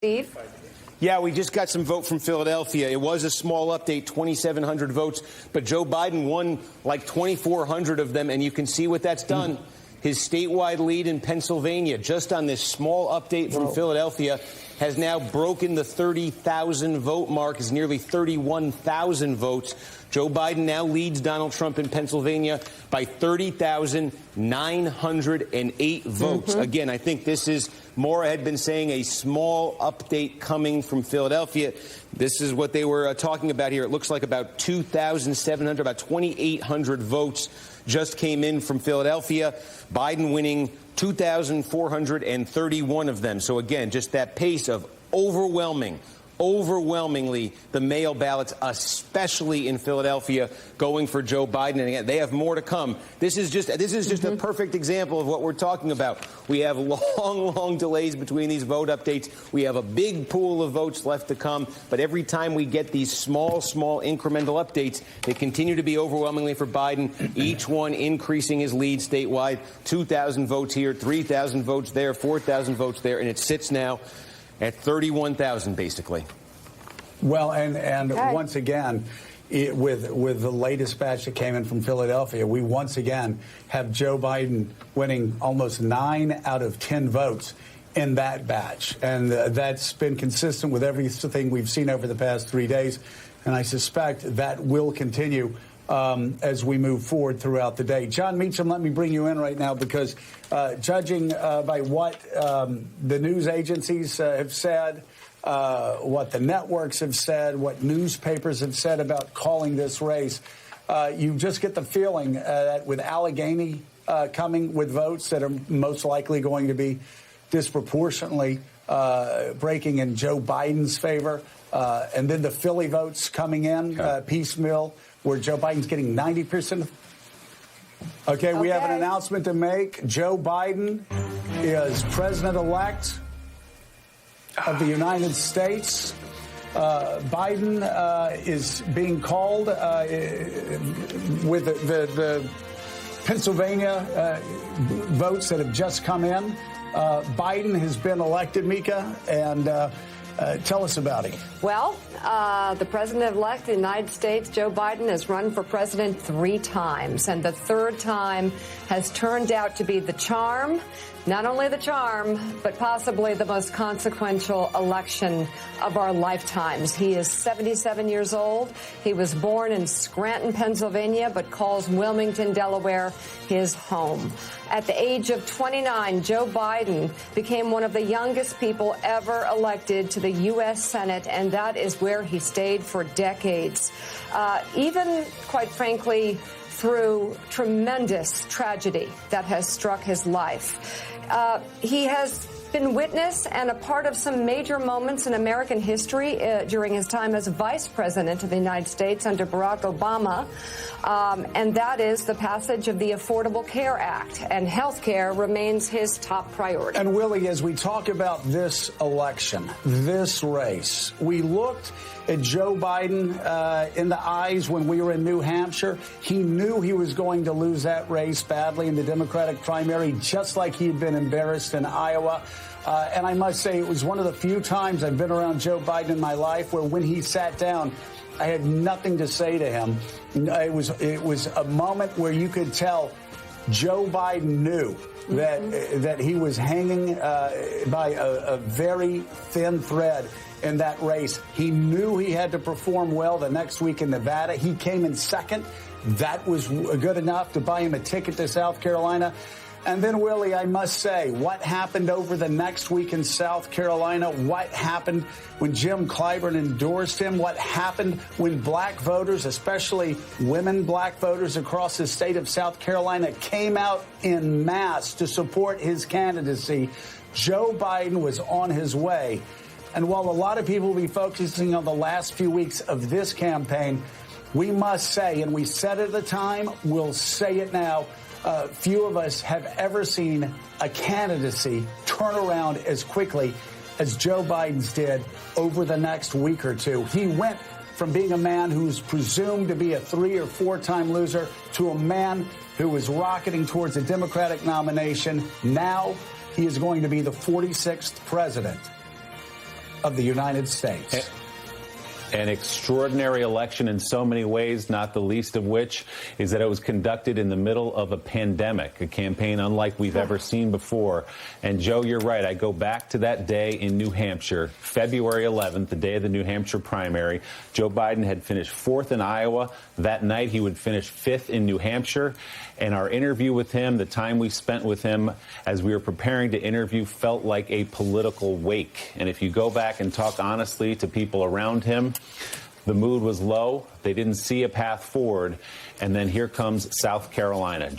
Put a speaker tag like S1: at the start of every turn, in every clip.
S1: Steve?
S2: Yeah, we just got some vote from Philadelphia. It was a small update, 2,700 votes, but Joe Biden won like 2,400 of them, and you can see what that's done. His statewide lead in Pennsylvania, just on this small update from Philadelphia, has now broken the 30,000 vote mark, is nearly 31,000 votes. Joe Biden now leads Donald Trump in Pennsylvania by 30,908 votes. Again, I think this is, Maura had been saying, a small update coming from Philadelphia. This is what they were talking about here. It looks like about 2,700, about 2,800 votes just came in from Philadelphia. Biden winning 2,431 of them. So again, just that pace of overwhelmingly the mail ballots, especially in Philadelphia, going for Joe Biden. And again, they have more to come. This is just a perfect example of what we're talking about. We have long delays between these vote updates. We have a big pool of votes left to come. But every time we get these small incremental updates, they continue to be overwhelmingly for Biden, each one increasing his lead statewide. 2,000 votes here, 3,000 votes there, 4,000 votes there, and it sits now at 31,000, basically.
S3: Well, and once again, with the latest batch that came in from Philadelphia, we once again have Joe Biden winning almost 9 out of 10 votes in that batch. And that's been consistent with everything we've seen over the past 3 days. And I suspect that will continue as we move forward throughout the day. John Meacham, let me bring you in right now because judging by what the news agencies have said, what the networks have said, what newspapers have said about calling this race, you just get the feeling that with Allegheny coming with votes that are most likely going to be disproportionately breaking in Joe Biden's favor, and then the Philly votes coming in piecemeal, where Joe Biden's getting 90%. Okay, we have an announcement to make. Joe Biden is president-elect of the United States. Biden is being called with the Pennsylvania votes that have just come in. Biden has been elected, Mika, and tell us about it.
S1: Well, the president-elect of the United States, Joe Biden, has run for president 3 times, and the 3rd time has turned out to be the charm. Not only the charm, but possibly the most consequential election of our lifetimes. He is 77 years old. He was born in Scranton, Pennsylvania, but calls Wilmington, Delaware, his home. At the age of 29, Joe Biden became one of the youngest people ever elected to the U.S. Senate, and that is where he stayed for decades. Even, quite frankly, through tremendous tragedy that has struck his life. He has been witness and a part of some major moments in American history during his time as vice president of the United States under Barack Obama, and that is the passage of the Affordable Care Act, and health care remains his top priority.
S3: And Willie, as we talk about this election, this race, we looked at Joe Biden in the eyes when we were in New Hampshire. He knew he was going to lose that race badly in the Democratic primary, just like he had been embarrassed in Iowa. And I must say, it was one of the few times I've been around Joe Biden in my life where when he sat down, I had nothing to say to him. It was a moment where you could tell Joe Biden knew that he was hanging by a very thin thread in that race. He knew he had to perform well the next week in Nevada. He came in second. That was good enough to buy him a ticket to South Carolina. And then, Willie, I must say, what happened over the next week in South Carolina? What happened when Jim Clyburn endorsed him? What happened when black voters, especially women black voters across the state of South Carolina, came out en masse to support his candidacy? Joe Biden was on his way. And while a lot of people will be focusing on the last few weeks of this campaign, we must say, and we said it at the time, we'll say it now, few of us have ever seen a candidacy turn around as quickly as Joe Biden's did over the next week or two. He went from being a man who's presumed to be a 3 or 4-time loser to a man who was rocketing towards a Democratic nomination. Now he is going to be the 46th president of the United States.
S4: An extraordinary election in so many ways, not the least of which is that it was conducted in the middle of a pandemic, a campaign unlike we've ever seen before. And, Joe, you're right. I go back to that day in New Hampshire, February 11th, the day of the New Hampshire primary. Joe Biden had finished 4th in Iowa. That night, he would finish 5th in New Hampshire. And our interview with him, the time we spent with him as we were preparing to interview, felt like a political wake. And if you go back and talk honestly to people around him, the mood was low. They didn't see a path forward. And then here comes South Carolina.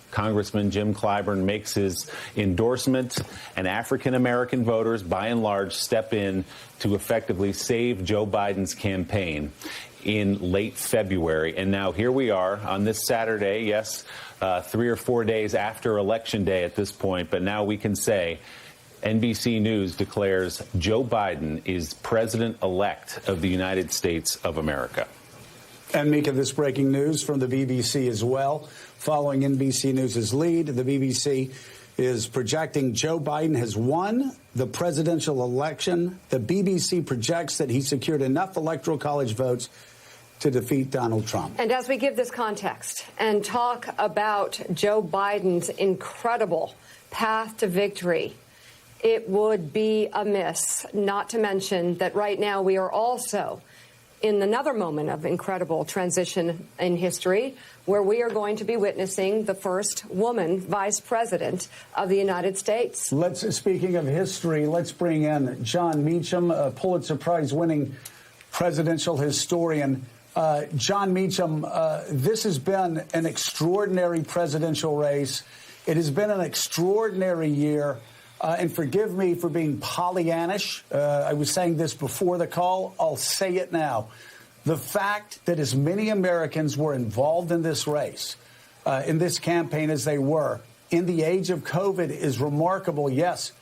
S4: Congressman Jim Clyburn makes his endorsement, and African-American voters, by and large, step in to effectively save Joe Biden's campaign in late February. And now here we are on this Saturday, yes, 3 or 4 days after Election Day at this point, but now we can say NBC News declares Joe Biden is president-elect of the United States of America.
S3: And, Mika, this breaking news from the BBC as well. Following NBC News' lead, the BBC is projecting Joe Biden has won the presidential election. The BBC projects that he secured enough Electoral College votes to defeat Donald Trump.
S1: And as we give this context and talk about Joe Biden's incredible path to victory, it would be amiss not to mention that right now we are also in another moment of incredible transition in history, where we are going to be witnessing the first woman vice president of the United States.
S3: Speaking of history, let's bring in John Meacham, a Pulitzer Prize-winning presidential historian. John Meacham, this has been an extraordinary presidential race. It has been an extraordinary year. And forgive me for being Pollyannish. I was saying this before the call. I'll say it now. The fact that as many Americans were involved in this race, in this campaign as they were, in the age of COVID is remarkable. Yes,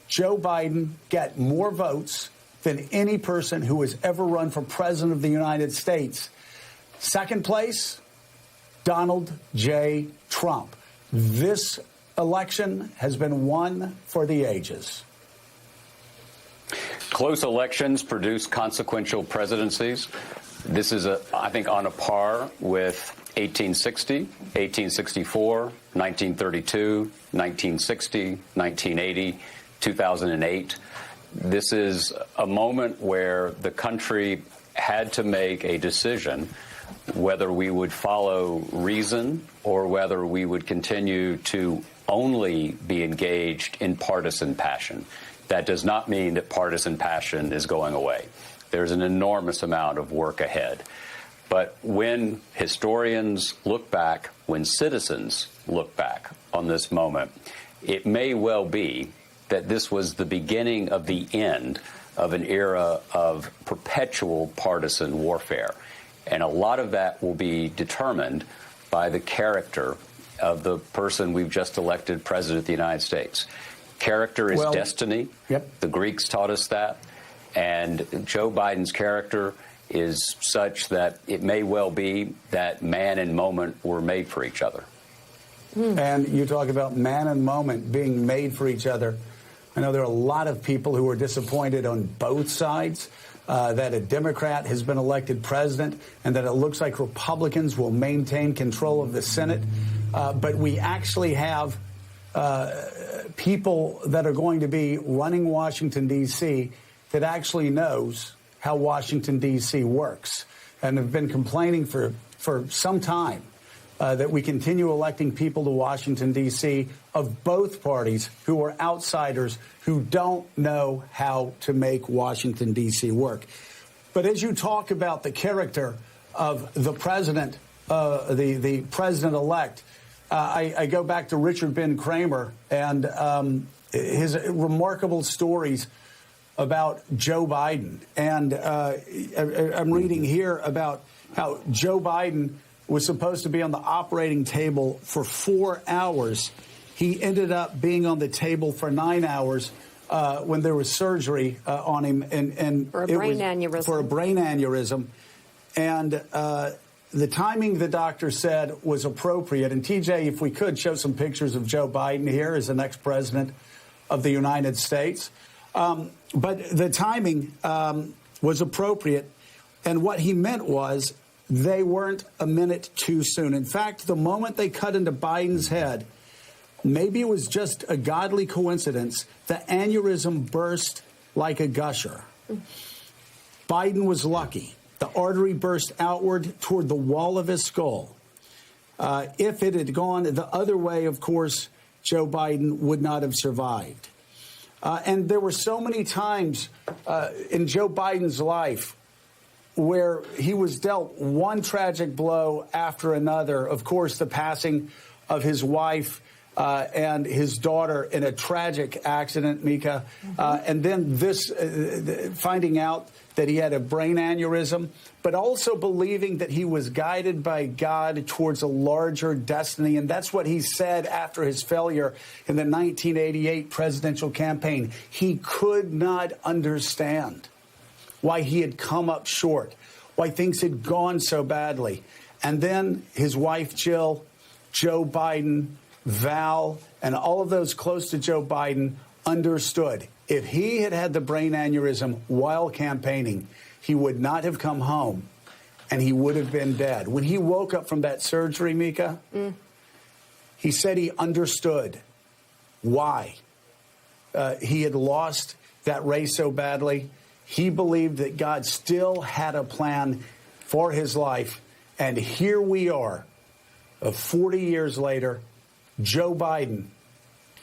S3: Joe Biden got more votes than any person who has ever run for president of the United States. Second place, Donald J. Trump. This election has been won for the ages.
S5: Close elections produce consequential presidencies. This is, I think, on a par with 1860, 1864, 1932, 1960, 1980, 2008. This is a moment where the country had to make a decision whether we would follow reason or whether we would continue to only be engaged in partisan passion. That does not mean that partisan passion is going away. There's an enormous amount of work ahead. But when historians look back, when citizens look back on this moment, it may well be that this was the beginning of the end of an era of perpetual partisan warfare. And a lot of that will be determined by the character of the person we've just elected president of the United States. Character is destiny.
S3: Yep.
S5: The Greeks taught us that. And Joe Biden's character is such that it may well be that man and moment were made for each other.
S3: And you talk about man and moment being made for each other. I know there are a lot of people who are disappointed on both sides that a Democrat has been elected president and that it looks like Republicans will maintain control of the Senate. But we actually have people that are going to be running Washington, D.C. that actually knows how Washington, D.C. works and have been complaining for some time that we continue electing people to Washington, D.C. of both parties who are outsiders who don't know how to make Washington, D.C. work. But as you talk about the character of the president, the president-elect, I go back to Richard Ben Cramer and his remarkable stories about Joe Biden. And I'm reading here about how Joe Biden was supposed to be on the operating table for 4 hours. He ended up being on the table for 9 hours when there was surgery on him. And
S1: for a brain aneurysm.
S3: For a brain aneurysm. And the timing, the doctor said, was appropriate. And, TJ, if we could show some pictures of Joe Biden here as the next president of the United States. But the timing was appropriate. And what he meant was they weren't a minute too soon. In fact, the moment they cut into Biden's head, maybe it was just a godly coincidence, the aneurysm burst like a gusher. Biden was lucky. The artery burst outward toward the wall of his skull. If it had gone the other way, of course, Joe Biden would not have survived. And there were so many times in Joe Biden's life where he was dealt one tragic blow after another. Of course, the passing of his wife and his daughter in a tragic accident, Mika. And then this finding out that he had a brain aneurysm, but also believing that he was guided by God towards a larger destiny. And that's what he said after his failure in the 1988 presidential campaign. He could not understand why he had come up short, why things had gone so badly. And then his wife, Jill, Joe Biden, Val, and all of those close to Joe Biden understood if he had had the brain aneurysm while campaigning, he would not have come home and he would have been dead. When he woke up from that surgery, Mika, he said he understood why he had lost that race so badly. He believed that God still had a plan for his life. And here we are, 40 years later, Joe Biden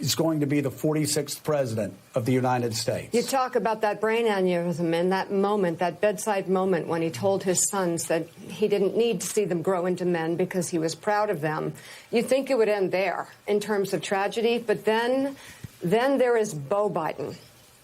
S3: is going to be the 46th president of the United States.
S1: You talk about that brain aneurysm and that moment, that bedside moment when he told his sons that he didn't need to see them grow into men because he was proud of them. You think it would end there in terms of tragedy, but then there is Beau Biden.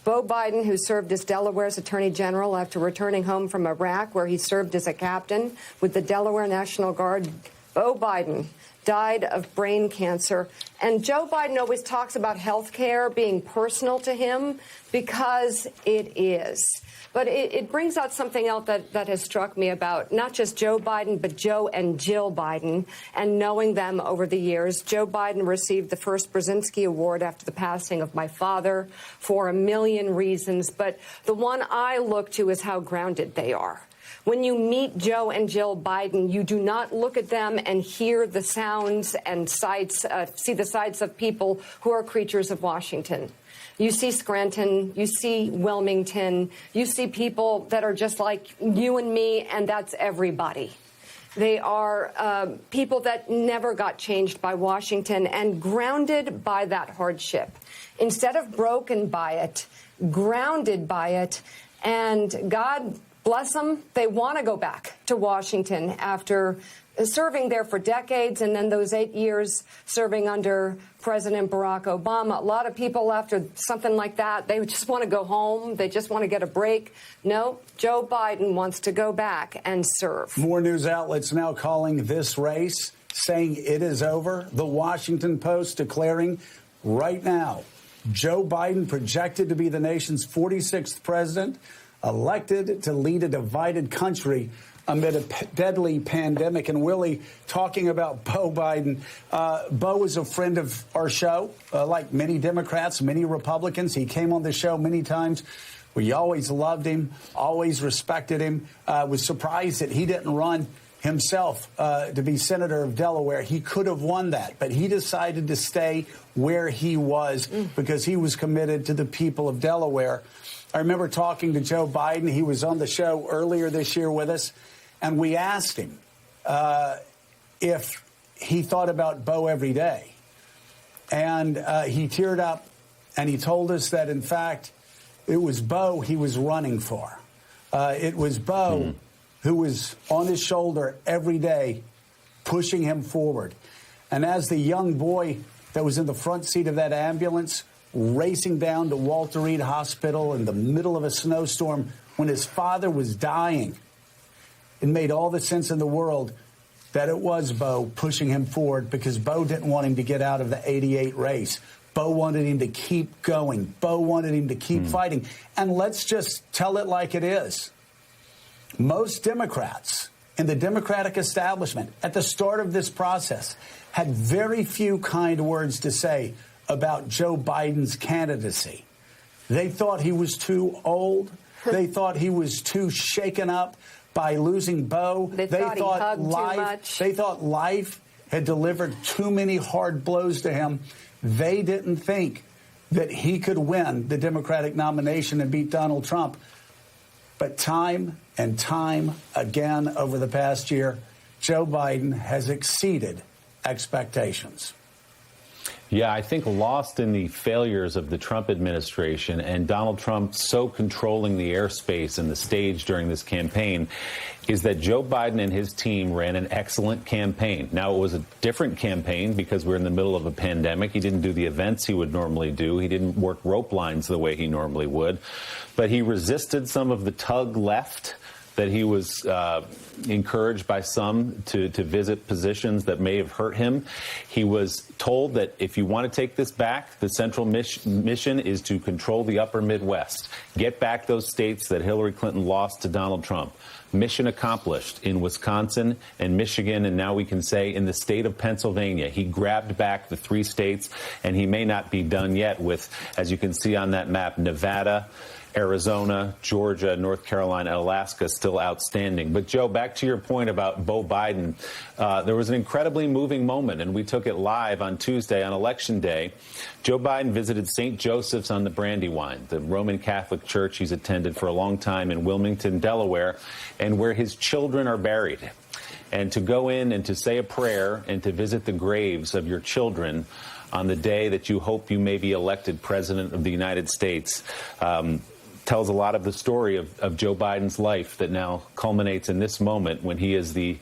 S1: Beau Biden, who served as Delaware's Attorney General after returning home from Iraq, where he served as a captain with the Delaware National Guard. Beau Biden died of brain cancer. And Joe Biden always talks about health care being personal to him because it is. But it brings out something else that has struck me about not just Joe Biden, but Joe and Jill Biden, and knowing them over the years. Joe Biden received the first Brzezinski Award after the passing of my father for a million reasons. But the one I look to is how grounded they are. When you meet Joe and Jill Biden, you do not look at them and hear the sounds and sights, see the sights of people who are creatures of Washington. You see Scranton, you see Wilmington, you see people that are just like you and me, and that's everybody. They are people that never got changed by Washington and grounded by that hardship. Instead of broken by it, grounded by it, and God bless them, they want to go back to Washington after serving there for decades and then those 8 years serving under President Barack Obama. A lot of people after something like that, they just want to go home. They just want to get a break. No, Joe Biden wants to go back and serve.
S3: More news outlets now calling this race, saying it is over. The Washington Post declaring right now, Joe Biden projected to be the nation's 46th president, elected to lead a divided country amid a deadly pandemic. And Willie, talking about Beau Biden, Beau is a friend of our show, like many Democrats, many Republicans. He came on the show many times. We always loved him, always respected him. Was surprised that he didn't run himself to be senator of Delaware. He could have won that, but he decided to stay where he was because he was committed to the people of Delaware. I remember talking to Joe Biden. He was on the show earlier this year with us, and we asked him if he thought about Beau every day. And he teared up, and he told us that, in fact, it was Beau he was running for. It was Beau who was on his shoulder every day, pushing him forward. And as the young boy that was in the front seat of that ambulance, racing down to Walter Reed Hospital in the middle of a snowstorm when his father was dying, it made all the sense in the world that it was Beau pushing him forward, because Beau didn't want him to get out of the 88 race. Beau wanted him to keep going. Beau wanted him to keep fighting. And let's just tell it like it is. Most Democrats in the Democratic establishment at the start of this process had very few kind words to say about Joe Biden's candidacy. They thought he was too old. They thought he was too shaken up by losing Beau.
S1: They thought he hugged too much.
S3: They thought life had delivered too many hard blows to him. They didn't think that he could win the Democratic nomination and beat Donald Trump. But time and time again over the past year, Joe Biden has exceeded expectations.
S4: Yeah, I think lost in the failures of the Trump administration and Donald Trump so controlling the airspace and the stage during this campaign is that Joe Biden and his team ran an excellent campaign. Now, it was a different campaign because we're in the middle of a pandemic. He didn't do the events he would normally do. He didn't work rope lines the way he normally would. But he resisted some of the tug left that he was encouraged by some to visit positions that may have hurt him. He was told that if you want to take this back, the central mission is to control the upper Midwest, get back those states that Hillary Clinton lost to Donald Trump. Mission accomplished in Wisconsin and Michigan, and now we can say in the state of Pennsylvania. He grabbed back the 3 states, and he may not be done yet with, as you can see on that map, Nevada, Arizona, Georgia, North Carolina, and Alaska still outstanding. But, Joe, back to your point about Beau Biden, there was an incredibly moving moment, and we took it live on Tuesday on Election Day. Joe Biden visited St. Joseph's on the Brandywine, the Roman Catholic church he's attended for a long time in Wilmington, Delaware, and where his children are buried. And to go in and to say a prayer and to visit the graves of your children on the day that you hope you may be elected president of the United States tells a lot of the story of Joe Biden's life that now culminates in this moment when he is the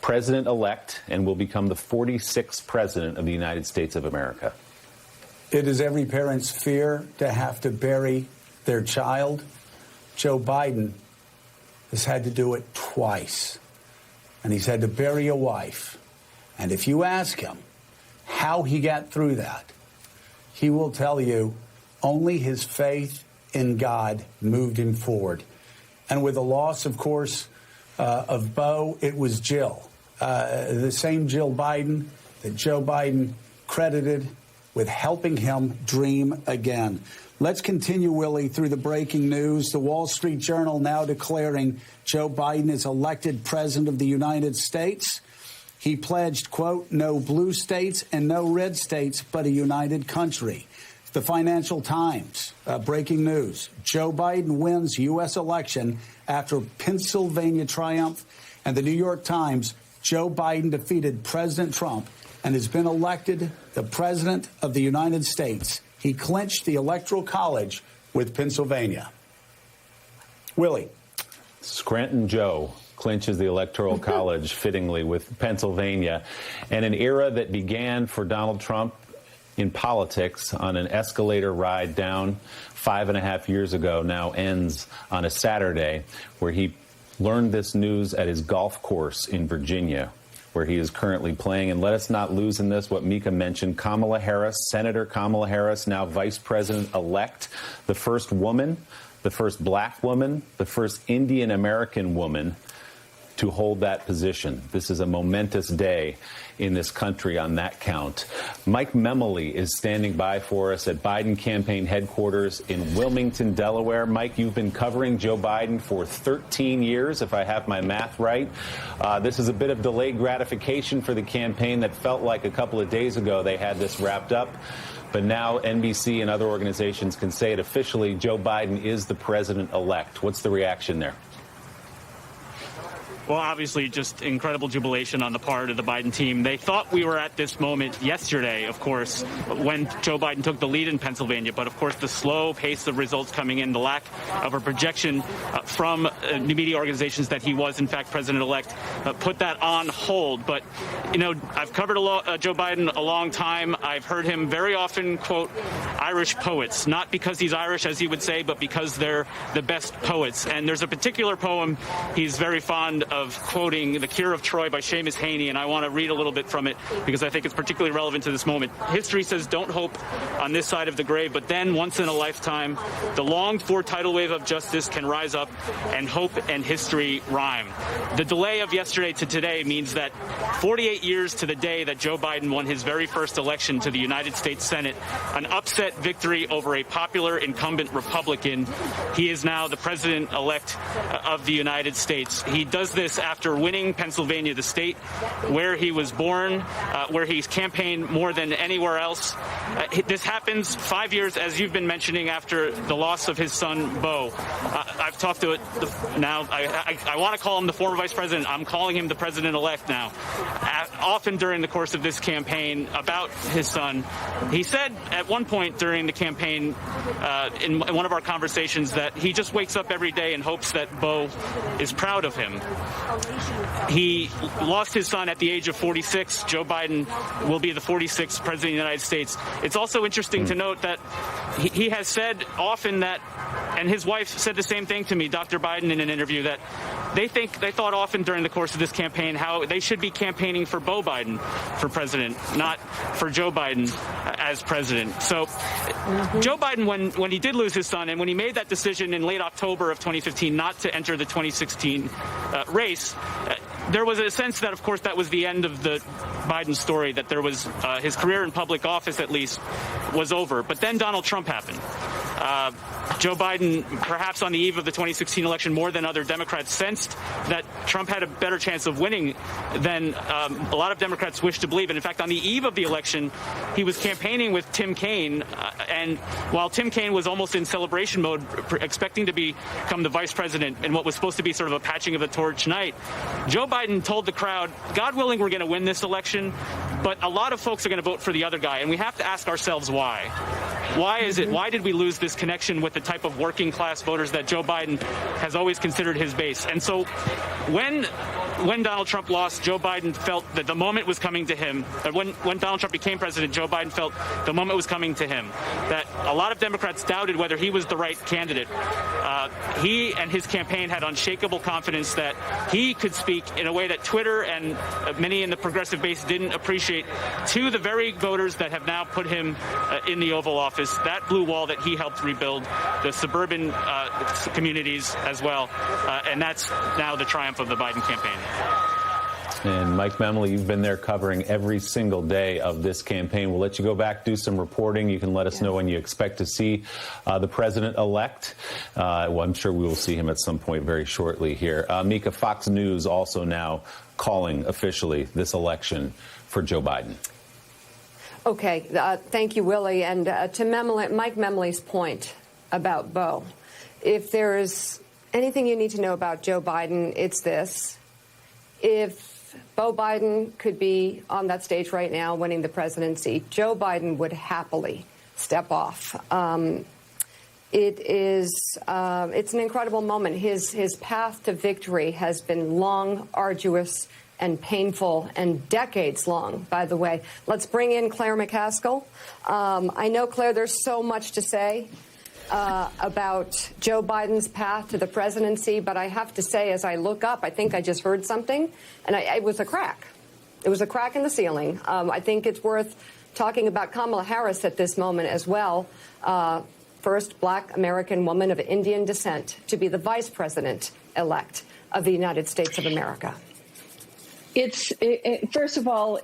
S4: president-elect and will become the 46th president of the United States of America.
S3: It is every parent's fear to have to bury their child. Joe Biden has had to do it twice, and he's had to bury a wife. And if you ask him how he got through that, he will tell you only his faith in God moved him forward. And with the loss, of course, of Beau, it was Jill, the same Jill Biden that Joe Biden credited with helping him dream again. Let's continue, Willie, through the breaking news. The Wall Street Journal now declaring Joe Biden is elected president of the United States. He pledged, quote, no blue states and no red states, but a united country. The Financial Times, breaking news. Joe Biden wins U.S. election after Pennsylvania triumph. And the New York Times, Joe Biden defeated President Trump and has been elected the president of the United States. He clinched the Electoral College with Pennsylvania. Willie.
S4: Scranton Joe clinches the Electoral College fittingly with Pennsylvania. And an era that began for Donald Trump in politics on an escalator ride down 5.5 years ago now ends on a Saturday where he learned this news at his golf course in Virginia, where he is currently playing. And let us not lose in this what Mika mentioned. Kamala Harris, Senator Kamala Harris, now Vice President-elect, the first woman, the first black woman, the first Indian American woman to hold that position. This is a momentous day in this country on that count. Mike Memoli is standing by for us at Biden campaign headquarters in Wilmington, Delaware. Mike, you've been covering Joe Biden for 13 years, if I have my math right. This is a bit of delayed gratification for the campaign that felt like a couple of days ago they had this wrapped up. But now NBC and other organizations can say it officially, Joe Biden is the president-elect. What's the reaction there?
S6: Well, obviously, just incredible jubilation on the part of the Biden team. They thought we were at this moment yesterday, of course, when Joe Biden took the lead in Pennsylvania. But, of course, the slow pace of results coming in, the lack of a projection from media organizations that he was, in fact, president-elect, put that on hold. But, you know, I've covered Joe Biden a long time. I've heard him very often quote Irish poets, not because he's Irish, as he would say, but because they're the best poets. And there's a particular poem he's very fond of of quoting The Cure of Troy by Seamus Heaney, and I want to read a little bit from it because I think it's particularly relevant to this moment. History says, don't hope on this side of the grave, but then once in a lifetime, the longed-for tidal wave of justice can rise up, and hope and history rhyme. The delay of yesterday to today means that 48 years to the day that Joe Biden won his very first election to the United States Senate, an upset victory over a popular incumbent Republican, he is now the president-elect of the United States. He does this after winning Pennsylvania, the state where he was born, where he's campaigned more than anywhere else. This happens 5 years, as you've been mentioning, after the loss of his son, Beau. I've talked to it now. I want to call him the former vice president. I'm calling him the president-elect now. Often during the course of this campaign about his son, he said at one point during the campaign in one of our conversations that he just wakes up every day and hopes that Beau is proud of him. He lost his son at the age of 46. Joe Biden will be the 46th president of the United States. It's also interesting to note that he has said often that, and his wife said the same thing to me, Dr. Biden, in an interview, that they thought often during the course of this campaign how they should be campaigning for Beau Biden for president, not for Joe Biden as president. So Joe Biden, when he did lose his son and when he made that decision in late October of 2015 not to enter the 2016 race, there was a sense that, of course, that was the end of the Biden story, that there was his career in public office, at least, was over. But then Donald Trump happened. Joe Biden, perhaps on the eve of the 2016 election, more than other Democrats, sensed that Trump had a better chance of winning than a lot of Democrats wished to believe. And in fact, on the eve of the election, he was campaigning with Tim Kaine. And while Tim Kaine was almost in celebration mode, expecting to become the vice president in what was supposed to be sort of a patching of the torch night, Joe Biden told the crowd, God willing, we're going to win this election, but a lot of folks are going to vote for the other guy. And we have to ask ourselves why. Why is it? Why did we lose this connection with the type of working class voters that Joe Biden has always considered his base? And so when Donald Trump lost, Joe Biden felt that the moment was coming to him. When Donald Trump became president, Joe Biden felt the moment was coming to him. That a lot of Democrats doubted whether he was the right candidate. He and his campaign had unshakable confidence that he could speak in a way that Twitter and many in the progressive base didn't appreciate to the very voters that have now put him in the Oval Office. That blue wall that he helped rebuild, the suburban communities as well. And that's now the triumph of the Biden campaign.
S4: And Mike Memley, you've been there covering every single day of this campaign. We'll let you go back, do some reporting. You can let us know when you expect to see the president-elect. Well, I'm sure we will see him at some point very shortly here. Mika, Fox News also now calling officially this election for Joe Biden.
S1: Okay. Thank you, Willie. And to Mike Memley's point about Beau, if there is anything you need to know about Joe Biden, it's this. If Beau Biden could be on that stage right now winning the presidency, Joe Biden would happily step off. It's an incredible moment. His path to victory has been long, arduous, and painful, and decades long, by the way. Let's bring in Claire McCaskill. I know, Claire, there's so much to say about Joe Biden's path to the presidency, but I have to say, as I look up, I think I just heard something, and it was a crack. It was a crack in the ceiling. I think it's worth talking about Kamala Harris at this moment as well. First black American woman of Indian descent to be the vice president-elect of the United States of America.
S7: First of all,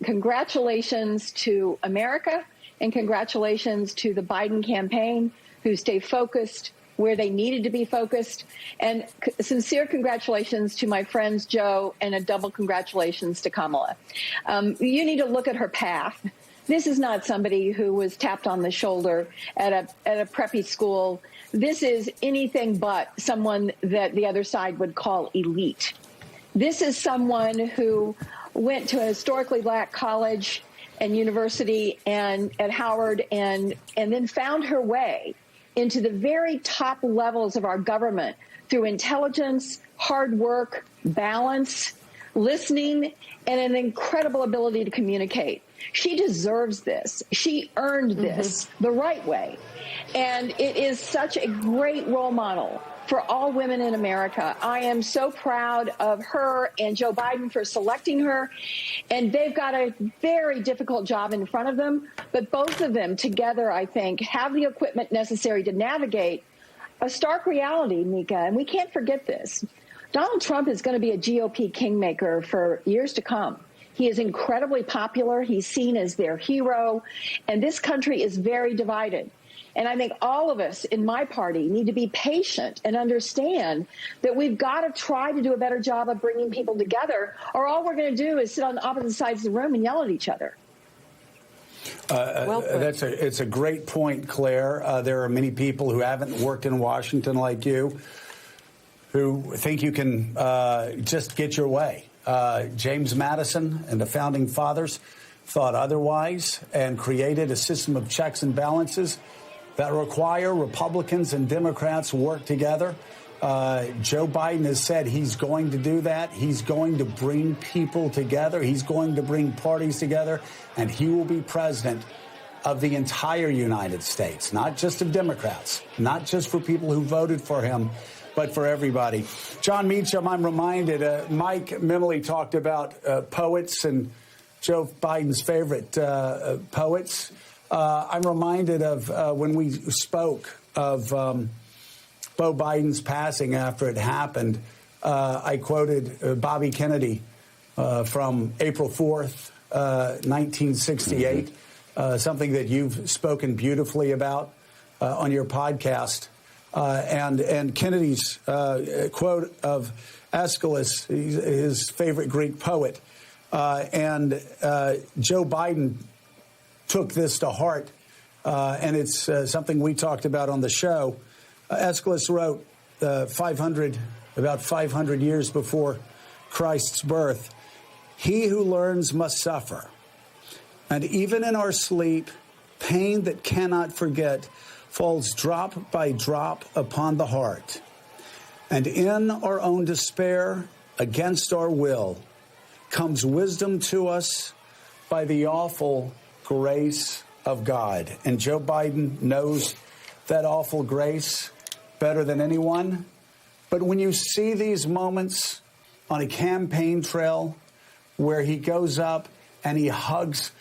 S7: congratulations to America and congratulations to the Biden campaign, who stay focused where they needed to be focused. And sincere congratulations to my friends Joe, and a double congratulations to Kamala. You need to look at her path. This is not somebody who was tapped on the shoulder at a preppy school. This is anything but someone that the other side would call elite. This is someone who went to a historically black college and university and at Howard and then found her way into the very top levels of our government through intelligence, hard work, balance, listening, and an incredible ability to communicate. She deserves this. She earned this the right way. And it is such a great role model for all women in America. I am so proud of her and Joe Biden for selecting her. And they've got a very difficult job in front of them. But both of them together, I think, have the equipment necessary to navigate a stark reality, Mika. And we can't forget this. Donald Trump is going to be a GOP kingmaker for years to come. He is incredibly popular. He's seen as their hero. And this country is very divided. And I think all of us in my party need to be patient and understand that we've got to try to do a better job of bringing people together, or all we're going to do is sit on opposite sides of the room and yell at each other.
S3: It's a great point, Claire. There are many people who haven't worked in Washington like you who think you can just get your way. James Madison and the Founding Fathers thought otherwise and created a system of checks and balances that require Republicans and Democrats work together. Joe Biden has said he's going to do that. He's going to bring people together. He's going to bring parties together, and he will be president of the entire United States, not just of Democrats, not just for people who voted for him, but for everybody. John Meacham, I'm reminded, Mike Mimley talked about poets and Joe Biden's favorite poets. I'm reminded of when we spoke of Beau Biden's passing after it happened. I quoted Bobby Kennedy from April 4th, 1968, something that you've spoken beautifully about on your podcast. And Kennedy's quote of Aeschylus, his favorite Greek poet. And Joe Biden took this to heart, and it's something we talked about on the show. Aeschylus wrote about 500 years before Christ's birth, "He who learns must suffer, and even in our sleep, pain that cannot forget falls drop by drop upon the heart. And in our own despair, against our will, comes wisdom to us by the awful grace of God." And Joe Biden knows that awful grace better than anyone. But when you see these moments on a campaign trail where he goes up and he hugs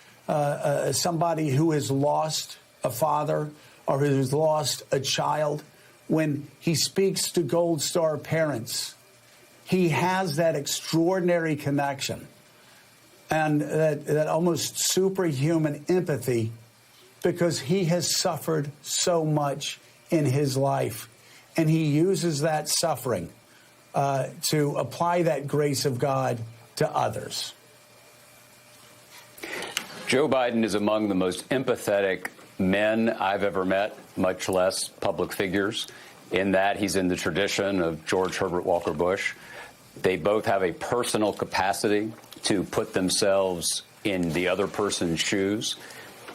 S3: somebody who has lost a father or who has lost a child, when he speaks to Gold Star parents, he has that extraordinary connection and that almost superhuman empathy, because he has suffered so much in his life. And he uses that suffering to apply that grace of God to others.
S5: Joe Biden is among the most empathetic men I've ever met, much less public figures, in that he's in the tradition of George Herbert Walker Bush. They both have a personal capacity to put themselves in the other person's shoes.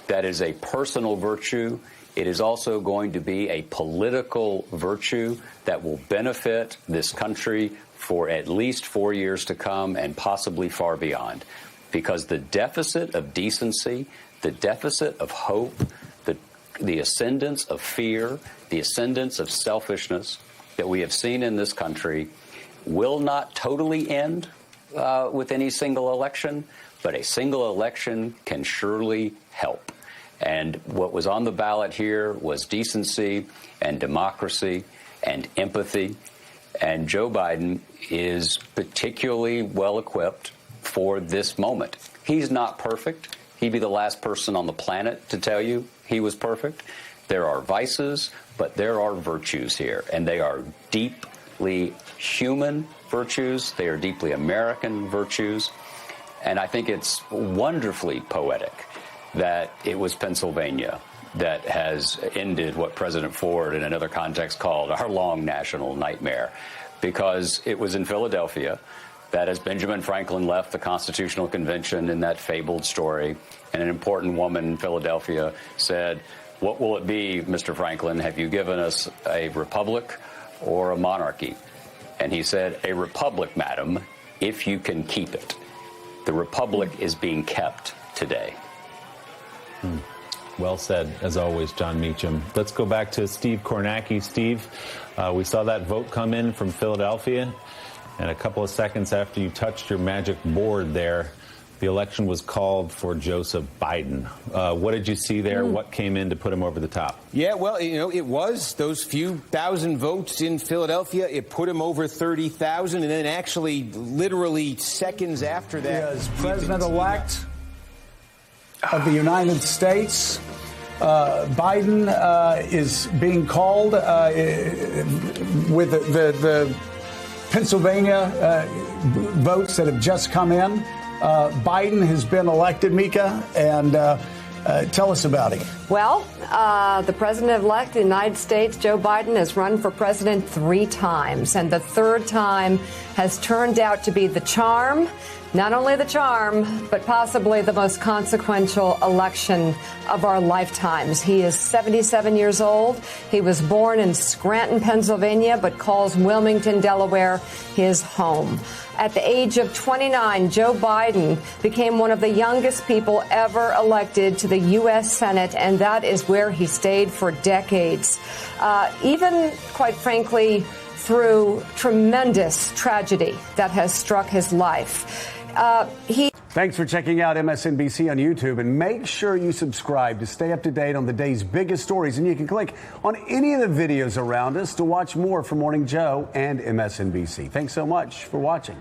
S5: That is a personal virtue. It is also going to be a political virtue that will benefit this country for at least 4 years to come and possibly far beyond. Because the deficit of decency, the deficit of hope, the ascendance of fear, the ascendance of selfishness that we have seen in this country will not totally end with any single election, but a single election can surely help. And what was on the ballot here was decency and democracy and empathy. And Joe Biden is particularly well equipped for this moment. He's not perfect. He'd be the last person on the planet to tell you he was perfect. There are vices, but there are virtues here, and they are deeply human virtues. They are deeply American virtues. And I think it's wonderfully poetic that it was Pennsylvania that has ended what President Ford in another context called our long national nightmare, because it was in Philadelphia that, as Benjamin Franklin left the Constitutional Convention in that fabled story, and an important woman in Philadelphia said, "What will it be, Mr. Franklin? Have you given us a republic or a monarchy?" And he said, "A republic, madam, if you can keep it." The republic is being kept today.
S4: Well said, as always, John Meacham. Let's go back to Steve Kornacki. Steve, we saw that vote come in from Philadelphia, and a couple of seconds after you touched your magic board there, the election was called for Joseph Biden. What did you see there? What came in to put him over the top?
S2: Yeah, well, it was those few thousand votes in Philadelphia. It put him over 30,000, and then actually literally seconds after that.
S3: As president-elect of the United States, Biden is being called with the Pennsylvania votes that have just come in. Biden has been elected, Mika, and tell us about him.
S1: Well, the president-elect of the United States, Joe Biden, has run for president 3 times, and the third time has turned out to be the charm. Not only the charm, but possibly the most consequential election of our lifetimes. He is 77 years old. He was born in Scranton, Pennsylvania, but calls Wilmington, Delaware, his home. At the age of 29, Joe Biden became one of the youngest people ever elected to the U.S. Senate, and that is where he stayed for decades. Even, quite frankly, through tremendous tragedy that has struck his life.
S3: Thanks for checking out MSNBC on YouTube, and make sure you subscribe to stay up to date on the day's biggest stories. And you can click on any of the videos around us to watch more from Morning Joe and MSNBC. Thanks so much for watching.